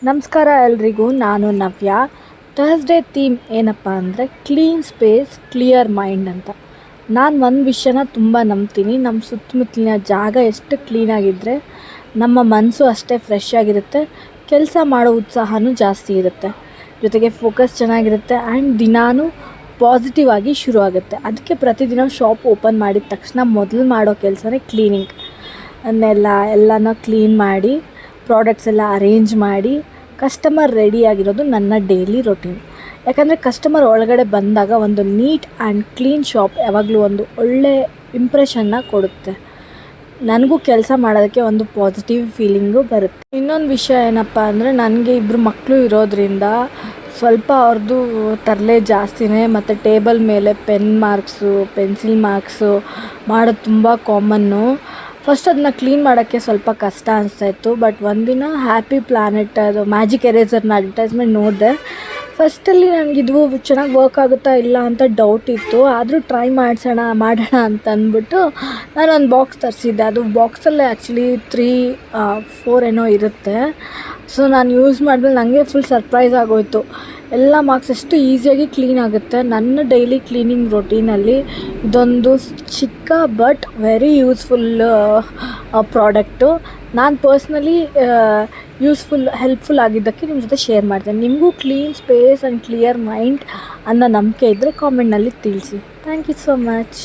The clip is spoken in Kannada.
ನಮಸ್ಕಾರ ಎಲ್ರಿಗೂ. ನಾನು ನವ್ಯ. ಥರ್ಸ್ಡೇ ಥೀಮ್ ಏನಪ್ಪ ಅಂದರೆ ಕ್ಲೀನ್ ಸ್ಪೇಸ್ ಕ್ಲಿಯರ್ ಮೈಂಡ್ ಅಂತ. ನಾನು ಒಂದು ವಿಷಯನ ತುಂಬ ನಂಬ್ತೀನಿ. ನಮ್ಮ ಸುತ್ತಮುತ್ತಲಿನ ಜಾಗ ಎಷ್ಟು ಕ್ಲೀನಾಗಿದ್ದರೆ ನಮ್ಮ ಮನಸ್ಸು ಅಷ್ಟೇ ಫ್ರೆಶ್ ಆಗಿರುತ್ತೆ, ಕೆಲಸ ಮಾಡೋ ಉತ್ಸಾಹನೂ ಜಾಸ್ತಿ ಇರುತ್ತೆ, ಜೊತೆಗೆ ಫೋಕಸ್ ಚೆನ್ನಾಗಿರುತ್ತೆ ಆ್ಯಂಡ್ ದಿನಾನೂ ಪಾಸಿಟಿವ್ ಆಗಿ ಶುರು ಆಗುತ್ತೆ. ಅದಕ್ಕೆ ಪ್ರತಿದಿನ ಶಾಪ್ ಓಪನ್ ಮಾಡಿದ ತಕ್ಷಣ ಮೊದಲು ಮಾಡೋ ಕೆಲಸನೇ ಕ್ಲೀನಿಂಗ್. ಎಲ್ಲನೂ ಕ್ಲೀನ್ ಮಾಡಿ, ಪ್ರಾಡಕ್ಟ್ಸ್ ಎಲ್ಲ ಅರೇಂಜ್ ಮಾಡಿ, ಕಸ್ಟಮರ್ ರೆಡಿಯಾಗಿರೋದು ನನ್ನ ಡೈಲಿ ರೊಟೀನ್. ಯಾಕಂದರೆ ಕಸ್ಟಮರ್ ಒಳಗಡೆ ಬಂದಾಗ ಒಂದು ನೀಟ್ ಆ್ಯಂಡ್ ಕ್ಲೀನ್ ಶಾಪ್ ಯಾವಾಗಲೂ ಒಂದು ಒಳ್ಳೆ ಇಂಪ್ರೆಷನ್ನ ಕೊಡುತ್ತೆ. ನನಗೂ ಕೆಲಸ ಮಾಡೋದಕ್ಕೆ ಒಂದು ಪಾಸಿಟಿವ್ ಫೀಲಿಂಗು ಬರುತ್ತೆ. ಇನ್ನೊಂದು ವಿಷಯ ಏನಪ್ಪ ಅಂದರೆ, ನನಗೆ ಇಬ್ಬರು ಮಕ್ಕಳು ಇರೋದ್ರಿಂದ ಸ್ವಲ್ಪ ಅವ್ರದ್ದು ತರಲೆ ಜಾಸ್ತಿನೇ. ಮತ್ತು ಟೇಬಲ್ ಮೇಲೆ ಪೆನ್ ಮಾರ್ಕ್ಸು, ಪೆನ್ಸಿಲ್ ಮಾರ್ಕ್ಸು ಮಾಡೋದು ತುಂಬ ಕಾಮನ್ನು. ಫಸ್ಟ್ ಅದನ್ನ ಕ್ಲೀನ್ ಮಾಡೋಕ್ಕೆ ಸ್ವಲ್ಪ ಕಷ್ಟ ಅನಿಸ್ತಾಯಿತ್ತು. ಬಟ್ ಒಂದಿನ ಹ್ಯಾಪಿ ಪ್ಲಾನೆಟ್ ಅದು ಮ್ಯಾಜಿಕ್ ಎರೇಸರ್ನ ಅಡ್ವರ್ಟೈಸ್ಮೆಂಟ್ ನೋಡಿದೆ. ಫಸ್ಟಲ್ಲಿ ನನಗಿದು ಚೆನ್ನಾಗಿ ವರ್ಕ್ ಆಗುತ್ತಾ ಇಲ್ಲ ಅಂತ ಡೌಟ್ ಇತ್ತು. ಆದರೂ ಟ್ರೈ ಮಾಡೋಣ ಅಂತ ಅಂದ್ಬಿಟ್ಟು ನಾನೊಂದು ಬಾಕ್ಸ್ ತರಿಸಿದ್ದೆ. ಅದು ಬಾಕ್ಸಲ್ಲೇ ಆ್ಯಕ್ಚುಲಿ 3-4 ಏನೋ ಇರುತ್ತೆ. ಸೊ ನಾನು ಯೂಸ್ ಮಾಡಿದ್ಮೇಲೆ ನನಗೆ ಫುಲ್ ಸರ್ಪ್ರೈಸ್ ಆಗೋಯಿತು. ಎಲ್ಲ ಮಾರ್ಕ್ಸ್ ಎಷ್ಟು ಈಸಿಯಾಗಿ ಕ್ಲೀನ್ ಆಗುತ್ತೆ. ನನ್ನ ಡೈಲಿ ಕ್ಲೀನಿಂಗ್ ರೊಟೀನಲ್ಲಿ ಇದೊಂದು ಚಿಕ್ಕ ಬಟ್ ವೆರಿ ಯೂಸ್ಫುಲ್ ಪ್ರಾಡಕ್ಟು. ನಾನು ಪರ್ಸ್ನಲಿ ಹೆಲ್ಪ್ಫುಲ್ ಆಗಿದ್ದಕ್ಕೆ ನಿಮ್ಮ ಜೊತೆ ಶೇರ್ ಮಾಡ್ತೇನೆ. ನಿಮಗೂ clean space and clear mind ಅನ್ನೋ ನಂಬಿಕೆ ಇದ್ದರೆ ಕಾಮೆಂಟ್ನಲ್ಲಿ ತಿಳಿಸಿ. Thank you so much.